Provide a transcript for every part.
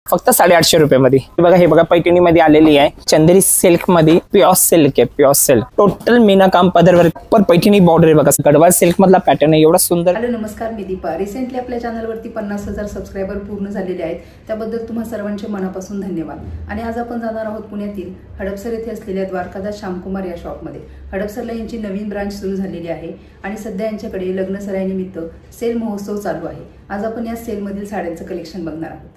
फक्त 850 रुपयामध्ये। बघा हे बघा पैठणी मध्ये आलेली आहे, चंदेरी सिल्क मध्ये, प्युअर सिल्क आहे, प्युअर सिल्क, टोटल मीना काम पदरवर पर पैठणी बॉर्डर आहे बघा, गडवाल सिल्क मधला पॅटर्न आहे, एवढा सुंदर। हॅलो नमस्कार, मी दीपा। रिसेंटली आपल्या चॅनलवरती 50,000 सबस्क्रायबर पूर्ण झालेले आहेत, त्याबद्दल तुम्हा सर्वांचे मनापासून धन्यवाद। आणि आज आपण जाणार आहोत पुण्यातील हडपसर येथे असलेल्या द्वारकादास श्यामकुमार या शॉपमध्ये। हडपसरला यांची नवीन ब्रांच सुरू झालेली आहे आणि सध्या यांच्याकडे लग्न सराईनिमित्त सेल महोत्सव चालू आहे। आज आपण या सेल मधील साड्यांचं कलेक्शन बघणार आहोत।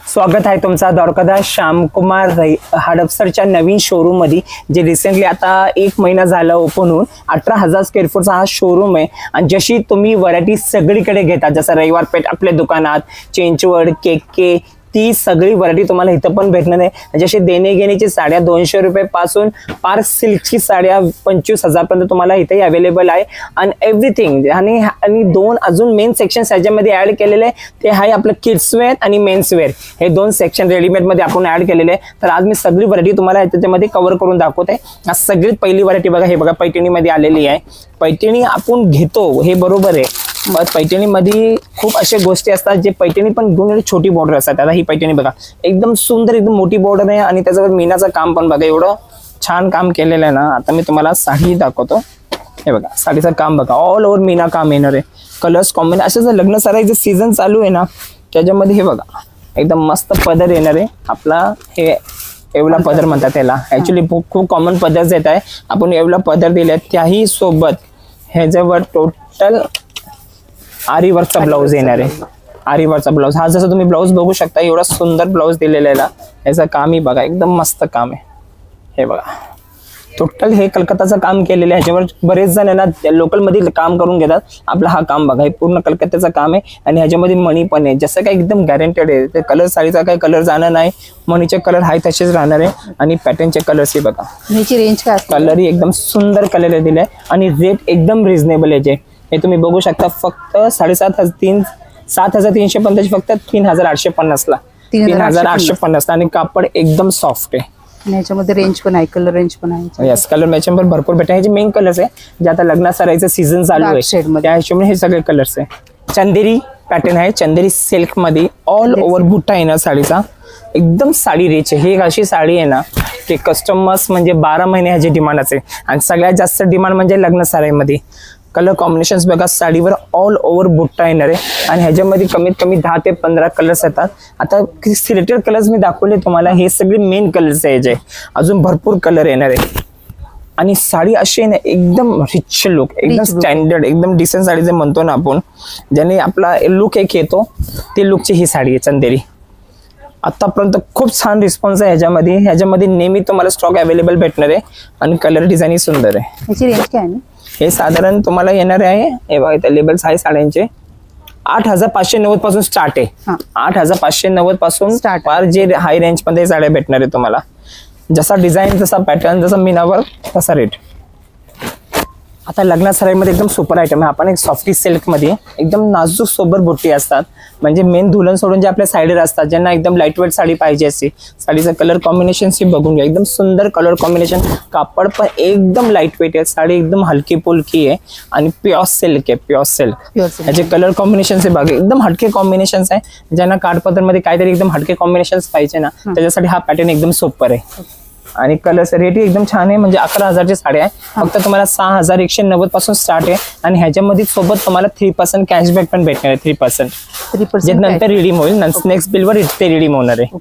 स्वागत आहे तुमचा द्वारकादास श्यामकुमार हडपसरच्या नवीन शोरूम मध्ये, जे रिसेंटली आता 1 महिना झाला ओपन होऊन 18,000 स्क्वेअर फूटचा हा शोरूम आहे। आणि जशी तुम्ही व्हरायटी सगळीकडे घेता, जसं रविवार पेठ आपल्या दुकानात, चेंचवड, केके, ती सगळी व्हरायटी तुम्हाला इथं पण भेटणार आहे। जसे देणे घेण्याची साड्या 200 रुपये पासून पार सिल्कची साड्या 25,000 पर्यंत तुम्हाला इथे अवेलेबल आहे। आणि एव्हरीथिंग आणि 2 अजून मेन सेक्शन याच्यामध्ये ऍड केलेले, ते आहे आपलं किड्स वेअर आणि मेन्स वेअर, हे 2 सेक्शन रेडीमेड मध्ये आपण ऍड केलेले आहे। तर आज मी सगळी व्हरायटी तुम्हाला त्याच्यामध्ये कव्हर करून दाखवते। आज सगळीत पहिली व्हरायटी बघा, हे बघा पैठणी मध्ये आलेली आहे। पैठणी आपण घेतो हे बरोबर आहे, पैठणी मध्ये खूप अशा गोष्टी असतात जे पैठणी पण दोन छोटी बॉर्डर असतात। आता ही पैठणी बघा, एकदम सुंदर, एकदम मोठी बॉर्डर आहे आणि त्याच्यावर मीनाचं काम पण बघा, एवढं छान काम केलेलं आहे ना। आता मी तुम्हाला साडी दाखवतो, हे बघा साडीचं काम बघा, ऑल ओव्हर मीना काम येणार आहे, कलर्स कॉम्बिनेशन। असं जर लग्न सराईचं सीझन चालू आहे ना, त्याच्यामध्ये हे बघा एकदम मस्त पदर येणार आहे आपला। हे येवला पदर म्हणतात त्याला, ऍक्च्युली खूप कॉमन पदर येत आहे, आपण येवला पदर दिले, त्याही सोबत ह्याच्यावर टोटल आरी वर्कचा ब्लाउज येणार आहे। आरी वर्कचा ब्लाउज हा जसं तुम्ही ब्लाउज बघू शकता, एवढा सुंदर ब्लाउज दिलेला आहे, याचं कामही बघा एकदम मस्त काम आहे। हे बघा टोटल हे कलकत्ताचं काम केलेलं आहे, ह्याच्यावर बरेच जण आहे ना लोकल मध्ये काम करून घेतात, आपला हा काम बघा, हे पूर्ण कलकत्त्याचं काम आहे। आणि ह्याच्यामध्ये मणी पण आहे, जसं काय एकदम गॅरंटेड आहे, ते कलर साडीचा काही कलर जाणार नाही, मणीचे कलर हाय तसेच राहणार आहे। आणि पॅटर्नचे कलर्स हे बघा, ह्याची रेंज काय, कलरही एकदम सुंदर कलर दिले आणि रेट एकदम रिझनेबल आहे। हे तुम्ही बघू शकता, फक्त 7,350 फक्त 3,850 ला, 3,850 आणि कापड एकदम सॉफ्ट आहे। आणि याच्यामध्ये रेंज पण आहे, कलर रेंज पण आहे। यस, कलर मॅचिंग पण भरपूर भेटते। हे जे मेन कलर्स आहे जे आता लग्नात सरायचं सीझन चालू आहे, त्या हिशोबाने हे सगळे कलर्स आहे। चंदेरी पॅटर्न आहे, चंदेरी सिल्क मध्ये, ऑल ओव्हर बुट्टा आहे ना साडीचा, एकदम साडी रिच आहे। ही अशी साडी आहे ना की कस्टमर्स म्हणजे 12 महिने ह्याची डिमांड आहे, आणि सगळ्यात जास्त डिमांड म्हणजे लग्न सराईमध्ये। कलर कॉम्बिनेशन्स बघा, साडीवर ऑल ओव्हर बुट्टा येणार आहे आणि ह्याच्यामध्ये कमीत कमी 10 ते 15 कलर्स येतात। आता सिलेक्टेड कलर्स मी दाखवले तुम्हाला, हे सगळे मेन कलर्स आहे, जे अजून भरपूर कलर येणार आहे। आणि साडी अशी आहे ना एकदम रिच लुक, एकदम स्टँडर्ड, एकदम डिसेंट साडी जे म्हणतो ना आपण, ज्याने आपला लुक एक येतो, ते लुकची ही साडी आहे चंदेरी। आतापर्यंत खूप छान रिस्पॉन्स आहे ह्याच्यामध्ये नेहमी तुम्हाला स्टॉक अवेलेबल भेटणार आहे आणि कलर डिझाईन सुंदर आहे। याची रेंज काय आहे? हे साधारण तुम्हाला येणार आहे, हे बघा इथे लेबल्स आहे साड्यांचे, 8,590 पासून स्टार्ट आहे। 8,590 पासून फार जे हाय रेंज मध्ये साड्या भेटणार आहे तुम्हाला, जसा डिझाईन, जसा पॅटर्न, जसा मीनावर, तसा रेट। आता लग्न सराईमध्ये एकदम सुपर आयटम आहे, आपण एक सॉफ्टी सिल्क मध्ये एकदम नाजूक सोबर बुट्टी असतात, म्हणजे मेन दुल्हन सोडून जे आपल्या साईडर असतात, ज्यांना एकदम लाईट वेट साडी पाहिजे असते, साडीचं कलर कॉम्बिनेशन बघून घ्या, एकदम सुंदर कलर कॉम्बिनेशन, कापड पण एकदम लाईट वेट आहे, साडी एकदम हलकी पुलकी आहे आणि प्युअर सिल्क आहे, प्युअर सिल्क। ह्याचे कलर कॉम्बिनेशन बघा, एकदम हटके कॉम्बिनेशन आहे, ज्यांना काठपदर मध्ये काहीतरी एकदम हटके कॉम्बिनेशन पाहिजे ना, त्याच्यासाठी हा पॅटर्न एकदम सुपर आहे। आणि कलर्स रेट एकदम छान आहे, म्हणजे 11,000ची साडी आहे, फक्त तुम्हाला 6,190 पासून स्टार्ट आहे। आणि ह्याच्यामध्ये सोबत तुम्हाला 3% कॅशबॅक पण भेटणार आहे, 3% जे नंतर रिडीम होईल, नेक्स्ट बिलवर ते रिडीम होणार आहे।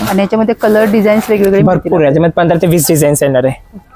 आणि याच्यामध्ये कलर डिझाईन्स वेगवेगळे भरपूर, याच्यामध्ये 15 ते 20 डिझाईन्स येणार आहे।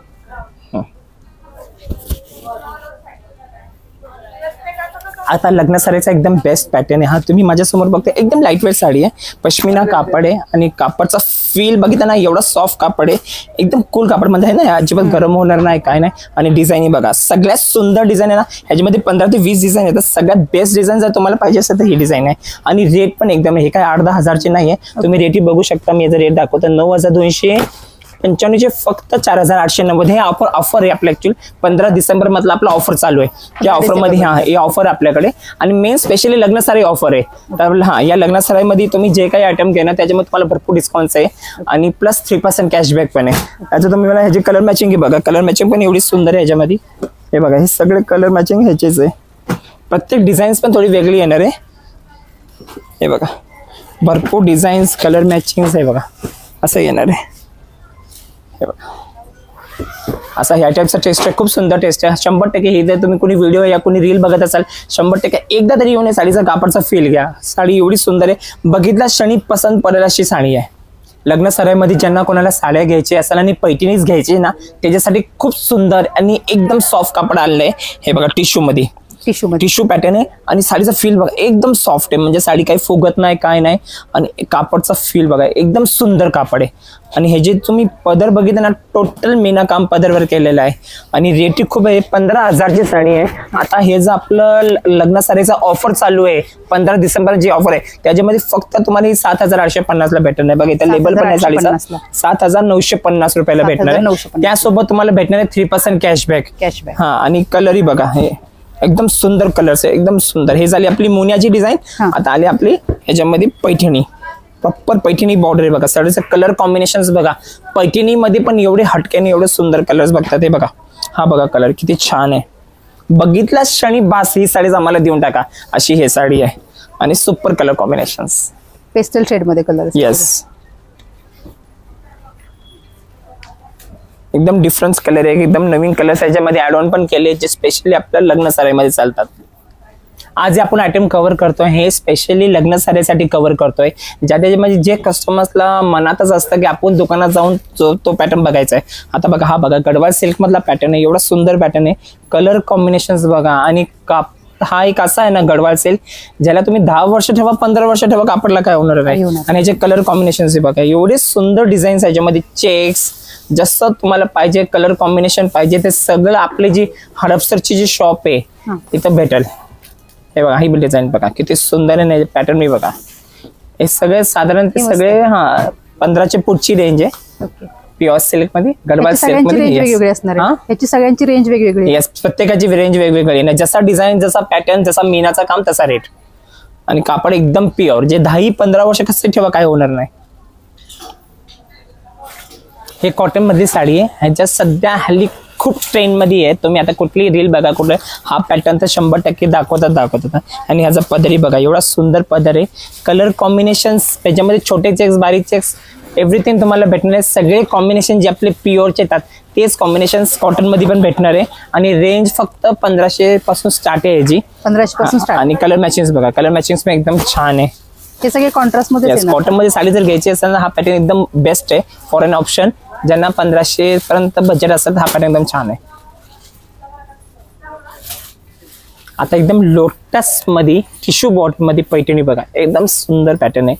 आता लग्न सराईचा एकदम बेस्ट पॅटर्न आहे हा, तुम्ही माझ्यासमोर बघता, एकदम लाईट वेट साडी आहे, पश्मिना कापड आहे आणि कापडचा फील बघितलं ना, एवढा सॉफ्ट कापड आहे, एकदम कूल कापड मध्ये आहे ना, अजिबात गरम होणार नाही काय नाही. आणि डिझाईन बघा, सगळ्यात सुंदर डिझाईन आहे ना, ह्याच्यामध्ये 15 ते 20 डिझाईन येतात. सगळ्यात बेस्ट डिझाईन जर तुम्हाला पाहिजे असेल तर ही डिझाईन आहे. आणि रेट पण एकदम, हे काय 8-10 हजारचे नाही आहे. तुम्ही रेट बघू शकता, मी याचा रेट दाखवतो 9,295चे फक्त 4,890. हे ऑफर आहे आपल्या ऍक्च्युअली 15 डिसेंबर मधला आपला ऑफर चालू आहे. त्या ऑफर मध्ये हे ऑफर आपल्याकडे, आणि मेन स्पेशली लग्न साडी ऑफर आहे. तर या लग्न साडीमध्ये तुम्ही जे काही आयटम घेणार त्याच्यामध्ये तुम्हाला भरपूर डिस्काउंट्स आहे, आणि प्लस 3% कॅशबॅक पण आहे. त्याचं तुम्ही मला ह्याची कलर मॅचिंग बघा, कलर मॅचिंग पण एवढी सुंदर आहे ह्याच्यामध्ये. हे बघा, हे सगळे कलर मॅचिंग ह्याचेच आहे. प्रत्येक डिझाईन्स पण थोडी वेगळी येणार आहे. हे बघा, भरपूर डिझाईन्स, कलर मॅचिंग आहे बघा, असं येणार आहे. हे बघा, असा ह्या टाईपचा टेस्ट आहे, खूप सुंदर टेस्ट आहे. 100% हे जर तुम्ही कोणी व्हिडिओ या कोणी रील बघत असाल, 100% एकदा तरी येऊन साडीचा कापडचा फील घ्या. साडी एवढी सुंदर आहे, बघितल्या क्षणी पसंत पडेल अशी साडी आहे. लग्न सराईमध्ये ज्यांना कोणाला साड्या घ्यायची असेल आणि पैठणीच घ्यायची ना, त्याच्यासाठी खूप सुंदर आणि एकदम सॉफ्ट कापड आलेलं आहे. हे बघा, टिश्यू पॅटर्न आहे, आणि साडीचा फील बघा एकदम सॉफ्ट आहे, म्हणजे साडी काही फुगत नाही काय नाही. आणि कापडचा फील बघा, एकदम सुंदर कापड आहे. आणि हे जे तुम्ही पदर बघितलं ना, टोटल मीना काम पदरवर केलेलं आहे. आणि रेट खूप आहे, 15,000ची साडी आहे. आता हे जे आपलं लग्न साडीचा ऑफर चालू आहे 15 डिसेंबर जी ऑफर आहे, त्याच्यामध्ये फक्त तुम्हाला 7,850ला भेटणार आहे. बघा, इथं लेबल पण आहे साडीचा, 7,950 रुपयाला भेटणार आहे. त्यासोबत तुम्हाला भेटणार आहे 3% कॅशबॅक. हा, आणि कलरही बघा, हे एकदम सुंदर कलर्स आहे, एकदम सुंदर. हे झाली आपली मुनियाची डिझाईन. आता आली आपली ह्याच्यामध्ये पैठणी, प्रॉपर पैठणी बॉर्डर आहे बघा. साडीचे कलर कॉम्बिनेशन्स बघा, पैठणी मध्ये पण एवढे हटक्याने एवढे सुंदर कलर्स बघतात. हे बघा, हा बघा कलर किती छान आहे, बघितल्या क्षणी बास ही साडीच आम्हाला देऊन टाका अशी हे साडी आहे. आणि super colour combinations, pastel shade मध्ये कलर. येस, एकदम डिफरन्स कलर आहे, एकदम नवीन कलर्स याच्यामध्ये ऍड ऑन पण केले, जे स्पेशली आपल्या लग्न साडीमध्ये चालतात. आज आपण आयटम कव्हर करतोय हे स्पेशली लग्न साडीसाठी कव्हर करतोय, ज्याच्यामध्ये जे कस्टमर्सला मनातच असतं की आपण दुकानात जाऊन तो पॅटर्न बघायचा आहे. आता बघा, हा बघा गडवाल सिल्क मधला पॅटर्न आहे, एवढा सुंदर पॅटर्न आहे. कलर कॉम्बिनेशन्स बघा, आणि हा एक असा आहे ना गडवाल सिल्क, ज्याला तुम्ही 10 वर्ष ठेवा 15 वर्ष ठेवा कापडला काय होणार नाही. आणि याचे कलर कॉम्बिनेशन्स बघा, एवढे सुंदर डिझाईन्स याच्यामध्ये, चेक्स जसं तुम्हाला पाहिजे, कलर कॉम्बिनेशन पाहिजे ते सगळं आपली जी हडपसरची जी शॉप आहे तिथं भेटेल. हे बघा, ही डिझाईन बघा किती सुंदर आहे, पॅटर्न मी बघा. हे सगळे साधारण ते सगळे 15च्या पुढची रेंज आहे. प्युअर सिल्क मध्ये, गडवाल सिल्क मध्ये याची सगळ्यांची रेंज वेगवेगळी. येस, प्रत्येकाची रेंज वेगवेगळी आहे. जसा डिझाईन, जसा पॅटर्न, जसा मीनाचा काम तसा रेट. आणि कापड एकदम प्युअर, जे 10-15 वर्ष कसे ठेवा काय होणार नाही. हे कॉटन मधली साडी आहे, ह्याच्यात सध्या हल्ली खूप ट्रेंड मध्ये आहे. तुम्ही आता कुठली रील बघा, कुठे हा पॅटर्न तर 100% दाखवतात. आणि ह्याचा पदरी बघा, एवढा सुंदर पदर आहे. कलर कॉम्बिनेशन्स त्याच्यामध्ये छोटे चेक्स, बारीक चेक्स, एव्हरीथिंग तुम्हाला भेटणार आहे. सगळे कॉम्बिनेशन जे आपले प्युअरचे येतात तेच कॉम्बिनेशन्स कॉटन मध्ये पण भेटणार आहे. आणि रेंज फक्त 1500 पासून स्टार्ट आहे याची, 1500 पासून स्टार्ट. आणि कलर मॅचिंग बघा, कलर मॅचिंग पण एकदम छान आहे. हे सगळे कॉन्ट्रास्ट मध्ये. कॉटन मध्ये साडी जर घ्यायची असेल ना, हा पॅटर्न एकदम बेस्ट आहे फॉर एन ऑप्शन. ज्यांना 1500 पर्यंत बजेट असेल तर हा पॅटर्न एकदम छान आहे. आता एकदम लोटस मध्ये टिश्यू बॉट मध्ये पैठणी बघा, एकदम सुंदर पॅटर्न आहे.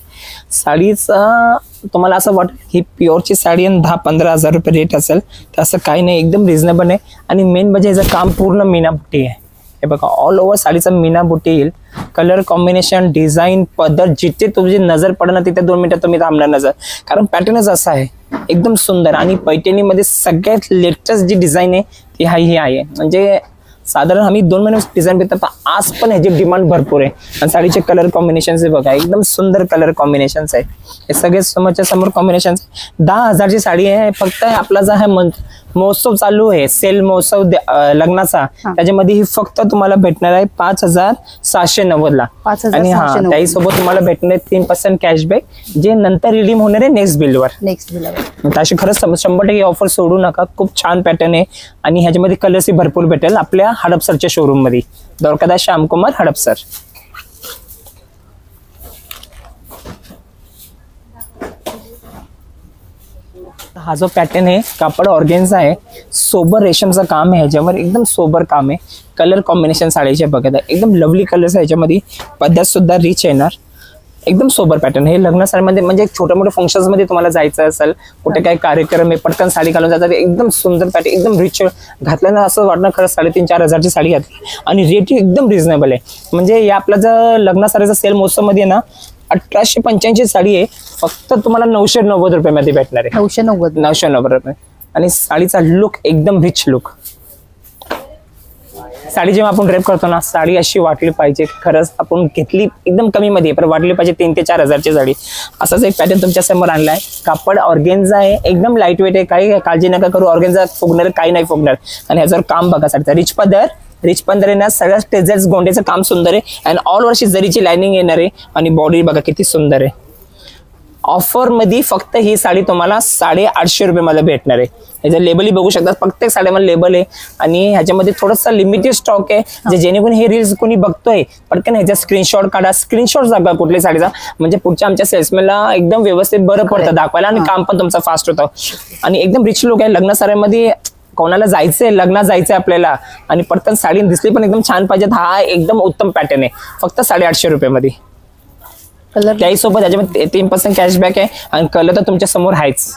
साडीचा तुम्हाला असं वाटतं ही प्युअरची साडी आणि 10-15 हजार रुपये रेट असेल, तर असं काही नाही, एकदम रिझनेबल आहे. आणि मेन म्हणजे याचं काम पूर्ण मीना बुट्टी आहे. हे बघा, ऑल ओव्हर साडीचा मीना बुट्टी येईल. कलर कॉम्बिनेशन, डिझाईन, पदर, जिथे तुमची नजर पडणार तिथे 2 मिनिटं तुम्ही थांबणार नजर, कारण पॅटर्नच असा आहे एकदम सुंदर. आणि पैठणीमध्ये सगळ्यात लेटेस्ट जी डिझाईन आहे ती ही आहे. म्हणजे साधारण आम्ही 2 महिने डिझाईन घेतात, पण आज पण ह्याची डिमांड भरपूर आहे. आणि साडीचे कलर कॉम्बिनेशन्स बघा, एकदम सुंदर कलर कॉम्बिनेशन्स आहे. हे सगळे समोरच्या समोर कॉम्बिनेशन्स. 10,000ची साडी आहे. फक्त आपला जो आहे महोत्सव चालू आहे, सेल महोत्सव लग्नाचा, त्याच्यामध्ये ही फक्त तुम्हाला भेटणार आहे 5,790ला. आणि त्याही सोबत तुम्हाला भेटणार आहे 3% कॅशबॅक, जे नंतर रिडीम होणार आहे नेक्स्ट बिलवर. अशी खरंच 100% ऑफर सोडू नका. खूप छान पॅटर्न आहे. आणि ह्याच्यामध्ये कलर्सही भरपूर भेटेल आपल्या हडपसरच्या शोरूम मध्ये, द्वारकादास श्यामकुमार हडपसर. हा जो पॅटर्न आहे कापड ऑर्गेन्झा आहे, सोबर रेशमचं काम आहे, ह्याच्यावर एकदम सोबर काम आहे. कलर कॉम्बिनेशन साडीचे बघत आहे, एकदम लवली कलर्स आहे ह्याच्यामध्ये. पद्धत सुद्धा रिच येणार. एकदम सोबर पॅटर्न. हे लग्न साडीमध्ये म्हणजे छोट्या मोठ्या फंक्शन्स मध्ये तुम्हाला जायचं असेल, कुठे काही कार्यक्रम आहे, पटकन साडी घालून जातात. एकदम सुंदर पॅटर्न, एकदम रिच घातल्यानं असं वाटणं खरंच 3,500-4,000 हजारची साडी घातली. आणि रेट एकदम रिझनेबल आहे. म्हणजे या आपला जर लग्न साडीचा सेल महोत्सव मध्ये ना 1885 साडी आहे, फक्त तुम्हाला 990 रुपयामध्ये भेटणार आहे. 990 रुपये. आणि साडीचा लुक एकदम रिच लुक. साडी जेव्हा आपण ड्रेप करतो ना, साडी अशी वाटली पाहिजे खरंच आपण घेतली एकदम कमी मध्ये, पण वाटली पाहिजे 3,000 ते 4,000ची साडी. असाच एक पॅटर्न तुमच्या समोर आणलाय. कापड ऑर्गेन्झा आहे, एकदम लाईट वेट आहे, काही काळजी नका करू. ऑर्गेन्झा फुगणार काही नाही फुगणार. आणि ह्याच्यावर काम बघा साडीचा रिच पदर आहे ना, सगळ्या स्टेजेस गोंड्याचं काम सुंदर आहे. आणि ऑल वर्षी जरीची लाइनिंग येणार आहे. आणि बॉडी बघा किती सुंदर आहे. ऑफर मध्ये फक्त ही साडी तुम्हाला 850 रुपये मध्ये भेटणार आहे. ह्याचं लेबलही बघू शकता, प्रत्येक साडीमध्ये लेबल आहे. आणि ह्याच्यामध्ये थोडासा लिमिटेड स्टॉक आहे, जे जेणेकरून हे रील्स कोणी बघतोय पटकन ह्याचा स्क्रीनशॉट काढा. स्क्रीनशॉट दाखवा कुठल्या साडीचा, म्हणजे पुढच्या आमच्या सेल्समॅनला एकदम व्यवस्थित बरं पडतं दाखवायला. आणि काम पण तुमचं फास्ट होतं. आणि एकदम रिच लुक आहे. लग्न साड्यामध्ये कोणाला जायचंय, लग्नात जायचंय आपल्याला, आणि पटकन साडी दिसली पण एकदम छान पाहिजे, हा एकदम उत्तम पॅटर्न आहे. फक्त 850 रुपयामध्ये. त्याही सोबत त्याच्यामध्ये 3% कॅशबॅक आहे. आणि कलर तर तुमच्या समोर आहेच.